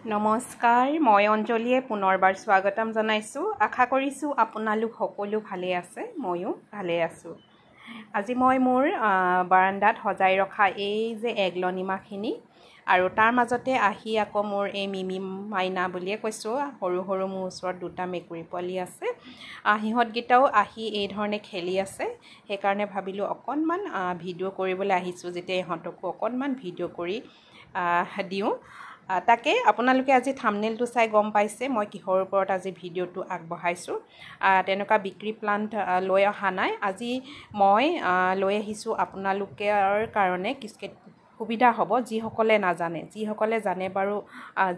নমস্কাৰ মই অঞ্জলীয়ে পুনৰবাৰ স্বাগতম জনাইছো আশা কৰিছো আপোনালোক সকলো ভালে আছে ময়ো ভালে আছো আজি মই মোৰ বাৰান্দাত সজাই ৰখা এই যে এগলনিমাখিনি আৰু তাৰ মাজতে আহি আকৌ মোৰ এই মিমি মাইনা বুলিয়ে কৈছো সৰু সৰু মোৰ ওচৰত দুটা মেকুৰী পোৱালি আছে হিহঁত গিটাও আহি এই ধৰণে খেলি আছে সেই কাৰণে ভাবিলো অকনমান ভিডিও কৰিবলৈ আহিছো যেতে ইহঁতকো অকনমান ভিডিও কৰি দিও তাকে আপোনালোকে আজি থাম্বনেলটো চাই গম পাইছে মই কিহৰ ওপৰত আজি ভিডিওটো আগবঢ়াইছো তেনেকা বিক্ৰী প্লান্ট লৈ অহা নাই আজি মই লৈ আহিছো আপোনালোকৰ কাৰণে কিসকে সুবিধা হ'ব যি সকলে নাজানে যি সকলে জানে বাৰু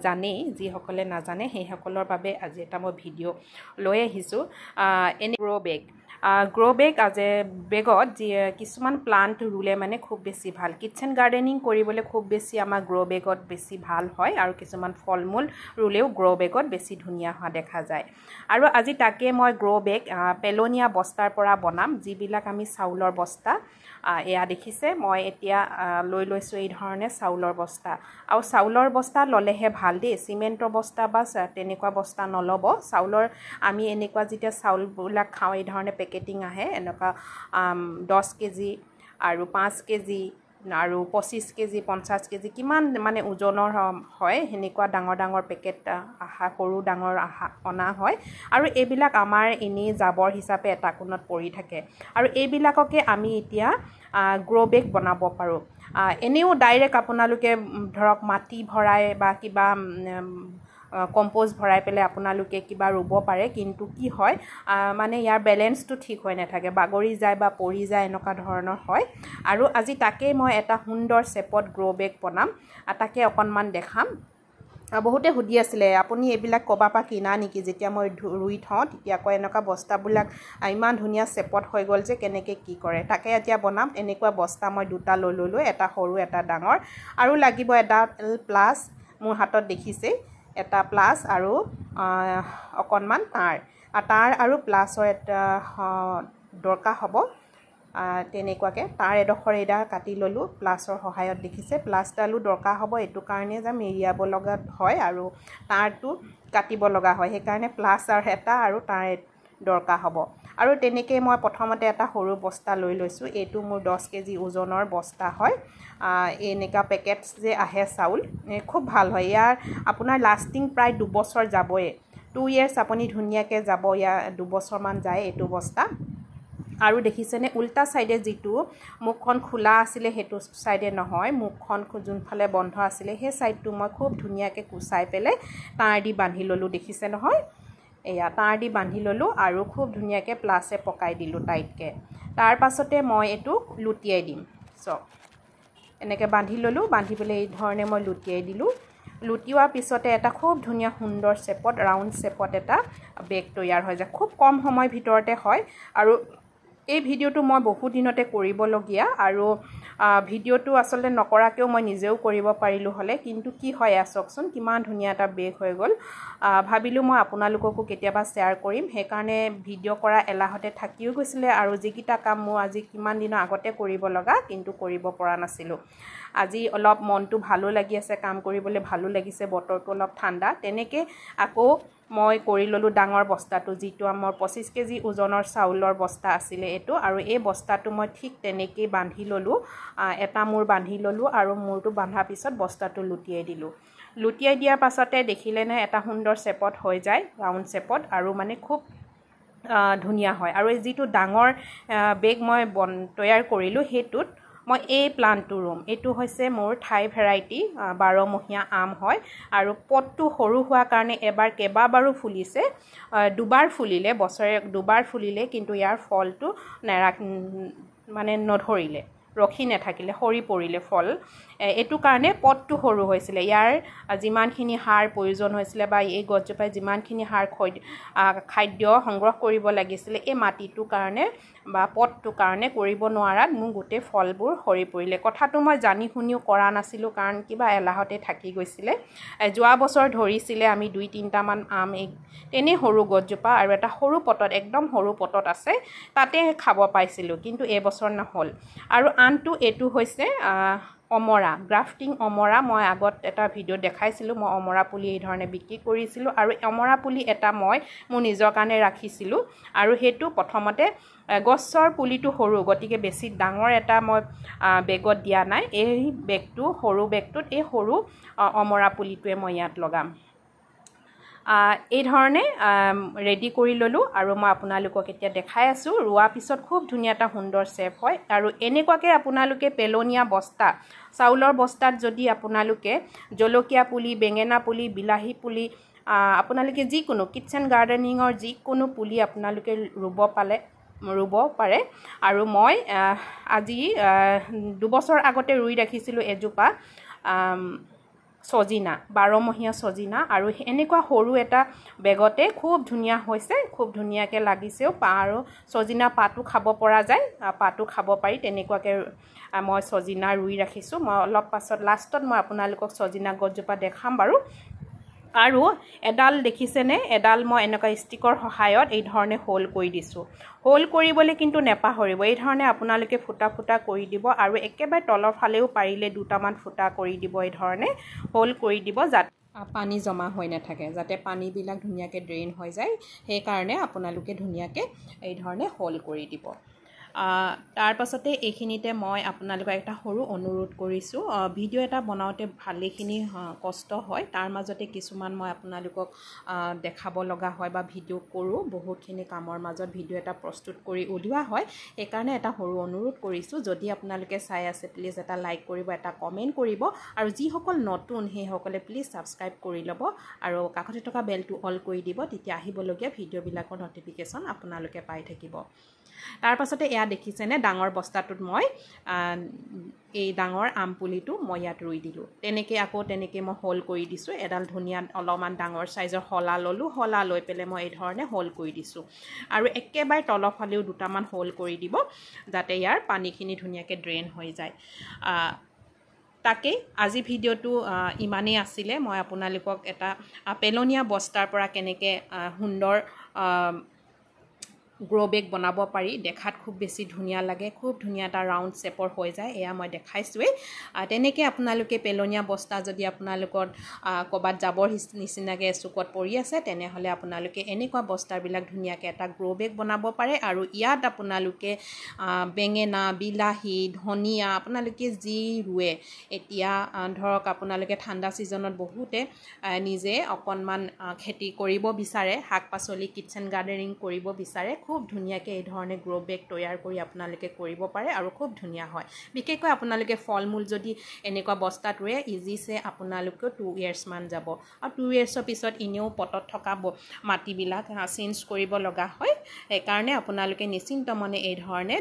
জানে যি সকলে নাজানে সেই সকলৰ বাবে আজি এটা মই ভিডিও লৈ আহিছো এনে গ্ৰো বেগ আজি বেগত যি কিছুমান প্লান্ট ৰুলে মানে খুব বেছি ভাল কিচেন গাৰ্ডেনিং কৰিবলৈ খুব বেছি আমাৰ গ্ৰো বেগত বেছি ভাল হয় আৰু কিছুমান ফলমূল ৰুলেও গ্ৰো বেগত বেছি ধুনীয়া হোৱা দেখা যায় আৰু আজি তাকে মই গ্ৰো বেগ পেলনিয়া বস্তাৰ পৰা বনাম যিবিলাক আমি চাউলৰ বস্তা এয়া দেখিছে মই এতিয়া লৈ লৈছো এই ধৰণে চাউলৰ বস্তা আৰু চাউলৰ বস্তা ললেহে ভাল দে সিমেন্টৰ বস্তা বা তেনেকুৱা বস্তা নলব চাউলৰ আমি এনেকুৱা যেতিয়া চাউলবিলাক খাও এই ধৰণে পেকেটিং আহে এনেকুৱা 10 কেজি আৰু 5 কেজি আৰু 25 কেজি 50 কেজি কিমান মানে ওজনৰ হয় হেনেকুৱা ডাঙৰ ডাঙৰ পেকেট আহা সৰু ডাঙৰ আহা অনা হয় আৰু এইবিলাক আমাৰ ইনি জাবৰ হিচাপে এটা কোণত পৰি থাকে আৰু এইবিলাককে আমি এতিয়া গ্ৰো বেগ বনাব পাৰো এনেও ডাইৰেক্ট আপোনালোকে ধৰক মাটি ভৰাই বা কিবা কম্পোষ্ট ভৰাই পেলে আপোনালোকে কিবা ৰুব পাৰে কিন্তু কি হয় মানে ইয়াৰ বেলেন্সটো ঠিক হৈ নাথাকে বাগৰি যায় বা পৰি যায় এনেকুৱা ধৰণৰ হয় আৰু আজি তাকে মই এটা সুন্দৰ শেপত গ্ৰো বেগ বনাম তাকে অকনমান দেখাম বহুতে হুদি আছিলে আপুনি এবিলাক কবা পা কিনা নেকি যেতিয়া মই ৰুই থওঁ তেতিয়া কয় এনেকা বস্তাবিলাক ইমান ধুনীয়া শেপত হৈ গল যে কেনেকে কি কৰে তাকে এতিয়া বনাম এনেকুৱা বস্তা মই দুটা লৈ ললো এটা সৰু এটা ডাঙৰ আৰু লাগিব এটা প্লাস মোৰ হাতত দেখিছে এটা প্লাস আৰু অকনমান তাৰ আৰু প্লাসৰ এটা দৰকাৰ হ'ব তেনেকুৱাকে তাৰ এডখৰ এডা কাটি ললো প্লাসৰ সহায়ত দেখিছে প্লাসডালো দৰকাৰ হ'ব এটো কাৰণে যে মেৰিয়াব লগা হয় আৰু তাৰটো কাটিব লগা হয় সেই কাৰণে প্লাস আৰু এটা আৰু তাৰ দৰকাৰ হ'ব আৰু তেনেকৈ মই প্ৰথমতে এটা সৰু বস্তা লৈ লৈছো এটো মোৰ 10 কেজি ওজনৰ বস্তা হয় এনেকা পেকেটস যে আহে চাউল খুব ভাল হয় ইয়াৰ আপোনাৰ লাস্টিং প্ৰায় 2 বছৰ যাবয়ে 2 ইয়াৰ্স আপুনি ধুনিয়াকে যাব ইয়া 2 বছৰ মান যায় এটো বস্তা আৰু দেখিছেনে উল্টা সাইডে যেটো মুখখন খোলা আছিল হেতু সাইডে নহয় মুখখন যোনফালে বন্ধ আছিল হে সাইডটো মই খুব ধুনিয়াকে কুচাই পেলে তাঁৰ দি বান্ধি ললো দেখিছে নহয় এয়া তাঁৰ দি বান্ধি ললো আৰু খুব ধুনিয়াকে প্লাসে পকাই দিলো টাইটকে তাৰ পাছতে মই এটো লুটিয়াই দিম সো এনেকে বান্ধি ললো বান্ধি পেলে এই ধৰণে মই লুটিয়াই দিলো লুটিওৱাৰ পিছতে এটা খুব ধুনিয়া সুন্দৰ শেপত ৰাউন্ড শেপত এটা বেগ তৈয়াৰ হৈ যায় খুব কম সময় ভিতৰতে হয় আৰু এই ভিডিওটো মই বহু দিনতে কৰিব লগিয়া আৰু ভিডিওটো আসলে নকৰাকেও মই নিজেও কৰিব পাৰিলো হলে কিন্তু কি হয় আসকচোন কিমান ধুনিয়া এটা বেগ হৈ গল ভাবিলো মই আপোনালোককো কেতিয়াবা শেয়াৰ কৰিম হে কাৰণে ভিডিও কৰা এলাহতে থাকিও গৈছিলে আৰু যিকিটা কাম মই আজি কিমান দিনৰ আগতে কৰিব লগা কিন্তু কৰিব পৰা নাছিলো আজি অলপ মনটো ভালো লাগি আছে কাম কৰিবলৈ ভালো লাগিছে বতৰটো অলপ ঠাণ্ডা তেনেকে আকৌ মই কৰি ললো ডাঙৰ বস্তাটো যেটো আমাৰ 25 কেজি ওজনৰ চাউলৰ বস্তা আছিল এটো আৰু এই বস্তাটো মই ঠিক তেনেকৈ বান্ধি ললো এটা মূৰ বান্ধি ললো আৰু মূৰটো বান্ধাৰ পিছত বস্তাটো লুটিয়াই দিলো লুটিয়াই দিয়াৰ পাছতে দেখিলে না এটা সুন্দৰ শেপত হৈ যায় ৰাউন্ড শেপত আৰু মানে খুব ধুনিয়া হয় আৰু এই যেটো ডাঙৰ বেগ মই তৈয়াৰ কৰিলো হেতুত মই এই প্লান্টটো ৰুম এটো হৈছে মোৰ থাই ভেৰাইটি 12 মহীয়া আম হয় আৰু পটটো সৰু হোৱা কাৰণে এবাৰ কেবাবাৰো ফুলিছে দুবাৰ ফুলিলে বছৰে দুবাৰ ফুলিলে কিন্তু ইয়াৰ ফলটো মানে নধৰিলে ৰখি নেথাকিলে হৰি পৰিলে ফল এটো কাৰণে পটটো সৰু হৈছিল ইয়াৰ যিমানখিনি হাড় প্ৰয়োজন হৈছিল বা এই গছজোপাই যিমানখিনি হাড় খাদ্য সংগ্ৰহ কৰিব লাগিছিল এই মাটিটো কাৰণে বা পটটো কাৰণে কৰিব নোৱাৰাত মোৰ গোটে ফলবোৰ হৰি পৰিলে কথাটো মই জানি শুনিও কৰা নাছিলো কাৰণ কিবা এলাহতে থাকি গৈছিল যোৱা বছৰ ধৰিছিলে আমি 2-3টা মান আম তেনে সৰু গছজোপা আৰু এটা সৰু পটত একদম সৰু পটত আছে তাতে খাব পাইছিলো কিন্তু এই বছৰ নহল আৰু আনটো এটো হৈছে অমৰা গ্ৰাফটিং অমৰা মই আগত এটা ভিডিঅ' দেখাইছিলোঁ মই অমৰা পুলি এই ধৰণে বিক্ৰী কৰিছিলোঁ আৰু অমৰা পুলি এটা মই মোৰ নিজৰ কাৰণে ৰাখিছিলোঁ আৰু সেইটো প্ৰথমতে গছৰ পুলিটো সৰু গতিকে বেছি ডাঙৰ এটা মই বেগত দিয়া নাই এই বেগটো সৰু বেগটোত এই সৰু অমৰা পুলিটোৱে মই ইয়াত লগাম এই ধৰণে ৰেডি কৰি ললোঁ আৰু মই আপোনালোকক এতিয়া দেখাই আছোঁ ৰোৱা পিছত খুব ধুনীয়া এটা সুন্দৰ শেপ হয় আৰু এনেকুৱাকৈ আপোনালোকে পেলনীয়া বস্তা চাউলৰ বস্তাত যদি আপোনালোকে জলকীয়া পুলি বেঙেনা পুলি বিলাহী পুলি আপোনালোকে যিকোনো কিটচেন গাৰ্ডেনিঙৰ যিকোনো পুলি আপোনালোকে ৰুব পাৰে আৰু মই আজি 2 বছৰ আগতে ৰুই ৰাখিছিলোঁ এজোপা সজিনা 12মহীয়া সজিনা আৰু এনেকুৱা সৰু এটা বেগতে খুব ধুনীয়া হৈছে খুব ধুনীয়াকৈ লাগিছেও আৰু সজিনা পাতো খাব পৰা যায় পাতো খাব পাৰি তেনেকুৱাকৈ মই সজিনা ৰুই ৰাখিছোঁ মই অলপ পাছত লাষ্টত মই আপোনালোকক সজিনা গছজোপা দেখাম বাৰু আৰু এডাল দেখিছেনে এডাল মই এনেকুৱা ষ্টিকৰ সহায়ত এই ধৰণে হোল কৰি দিছোঁ হোল কৰিবলৈ কিন্তু নেপাহৰিব এই ধৰণে আপোনালোকে ফুটা ফুটা কৰি দিব আৰু একেবাৰে তলৰ ফালেও পাৰিলে দুটামান ফুটা কৰি দিব এই ধৰণে হোল কৰি দিব যাতে পানী জমা হৈ নাথাকে যাতে পানীবিলাক ধুনীয়াকৈ ড্ৰেইন হৈ যায় সেইকাৰণে আপোনালোকে ধুনীয়াকৈ এই ধৰণে হোল কৰি দিব তাৰ পাছতে এইখিনিতে মই আপোনালোকক এটা সৰু অনুৰোধ কৰিছোঁ ভিডিঅ' এটা বনাওঁতে ভালেখিনি কষ্ট হয় তাৰ মাজতে কিছুমান মই আপোনালোকক দেখাব লগা হয় বা ভিডিঅ' কৰোঁ বহুতখিনি কামৰ মাজত ভিডিঅ' এটা প্ৰস্তুত কৰি উলিওৱা হয় সেইকাৰণে এটা সৰু অনুৰোধ কৰিছোঁ যদি আপোনালোকে চাই আছে প্লিজ এটা লাইক কৰিব এটা কমেণ্ট কৰিব আৰু যিসকল নতুন সেইসকলে প্লিজ ছাবস্ক্ৰাইব কৰি ল'ব আৰু কাষতে থকা বেলটো অল কৰি দিব তেতিয়া আহিবলগীয়া ভিডিঅ'বিলাকৰ নটিফিকেশ্যন আপোনালোকে পাই থাকিব তাৰ পাছতে এয়া দেখিছেনে ডাঙৰ বস্তাটোত মই এই ডাঙৰ আম পুলিটো মই ইয়াত ৰুই দিলোঁ তেনেকৈ মই হোল কৰি দিছোঁ এডাল ধুনীয়া অলপমান ডাঙৰ সাইজৰ হলা ললোঁ হলা লৈ পেলাই মই এই ধৰণে হোল কৰি দিছোঁ আৰু একেবাৰে তলৰ ফালেও দুটামান হোল কৰি দিব যাতে ইয়াৰ পানীখিনি ধুনীয়াকৈ ড্ৰেইন হৈ যায় তাকে আজি ভিডিঅ'টো ইমানেই আছিলে মই আপোনালোকক এটা পেলনীয়া বস্তাৰ পৰা কেনেকৈ সুন্দৰ গ্ৰ' বেগ বনাব পাৰি দেখাত খুব বেছি ধুনীয়া লাগে খুব ধুনীয়া এটা ৰাউণ্ড শেপৰ হৈ যায় এয়া মই দেখাইছোৱেই তেনেকৈ আপোনালোকে পেলনীয়া বস্তা যদি আপোনালোকৰ ক'ৰবাত যাবৰ নিচিনাকৈ এচুকত পৰি আছে তেনেহ'লে আপোনালোকে এনেকুৱা বস্তাবিলাক ধুনীয়াকৈ এটা গ্ৰ' বেগ বনাব পাৰে আৰু ইয়াত আপোনালোকে বেঙেনা বিলাহী ধনিয়া আপোনালোকে যি ৰুৱে এতিয়া ধৰক আপোনালোকে ঠাণ্ডা ছিজনত বহুতে নিজে অকণমান খেতি কৰিব বিচাৰে শাক পাচলি কিটচেন গাৰ্ডেনিং কৰিব বিচাৰে খুব ধুনীয়াকৈ এই ধৰণে গ্ৰ' বেগ তৈয়াৰ কৰি আপোনালোকে কৰিব পাৰে আৰু খুব ধুনীয়া হয় বিশেষকৈ আপোনালোকে ফল মূল যদি এনেকুৱা বস্তাত ৰুৱে ইজিছে আপোনালোকেও 2 years মান যাব আৰু 2 yearsৰ পিছত এনেও পটত থকা মাটিবিলাক চেঞ্জ কৰিব লগা হয় সেইকাৰণে আপোনালোকে নিশ্চিন্ত মনে এই ধৰণে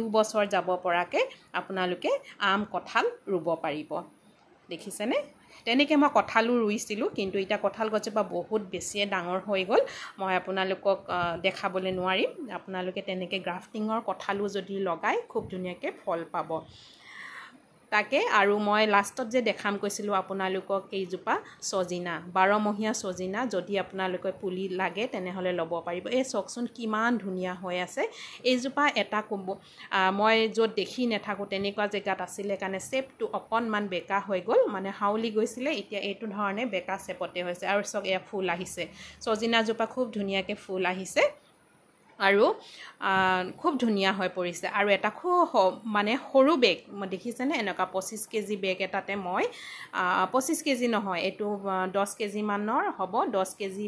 2 বছৰ যাব পৰাকৈ আপোনালোকে আম কঁঠাল ৰুব পাৰিব দেখিছেনে তেনেকৈ মই কঁঠালো ৰুইছিলোঁ কিন্তু এতিয়া কঁঠাল গছজোপা বহুত বেছিয়ে ডাঙৰ হৈ গ'ল মই আপোনালোকক দেখাবলৈ নোৱাৰিম আপোনালোকে তেনেকৈ গ্ৰাফটিঙৰ কঁঠালো যদি লগায় খুব ধুনীয়াকৈ ফল পাব তাকে আৰু মই লাষ্টত যে দেখাম কৈছিলোঁ আপোনালোকক এইজোপা সজিনা 12মহীয়া সজিনা যদি আপোনালোকে পুলি লাগে তেনেহ'লে ল'ব পাৰিব এই চাওকচোন কিমান ধুনীয়া হৈ আছে এইজোপা এটা মই য'ত দেখি নাথাকোঁ তেনেকুৱা জেগাত আছিলে কাৰণে শেপটো অকণমান বেকা হৈ গ'ল মানে হাউলি গৈছিলে এতিয়া এইটো ধৰণে বেকা শেপতে হৈছে আৰু চাওক এয়া ফুল আহিছে সজিনাজোপা খুব ধুনীয়াকৈ ফুল আহিছে আৰু খুব ধুনীয়া হৈ পৰিছে আৰু এটা খুব মানে সৰু বেগ মই দেখিছেনে এনেকুৱা 25 কেজি বেগ এটাতে মই 25 কেজি নহয় এইটো 10 কেজি মানৰ হ'ব 10 কেজি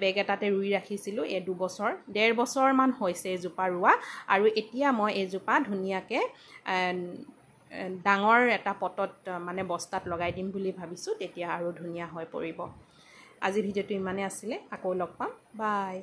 বেগ এটাতে ৰুই ৰাখিছিলোঁ এই 2 বছৰ 1.5 বছৰমান হৈছে এজোপা ৰোৱা আৰু এতিয়া মই এজোপা ধুনীয়াকৈ ডাঙৰ এটা পটত মানে বস্তাত লগাই দিম বুলি ভাবিছোঁ তেতিয়া আৰু ধুনীয়া হৈ পৰিব আজি ভিডিঅ'টো ইমানে আছিলে আকৌ লগ পাম বাই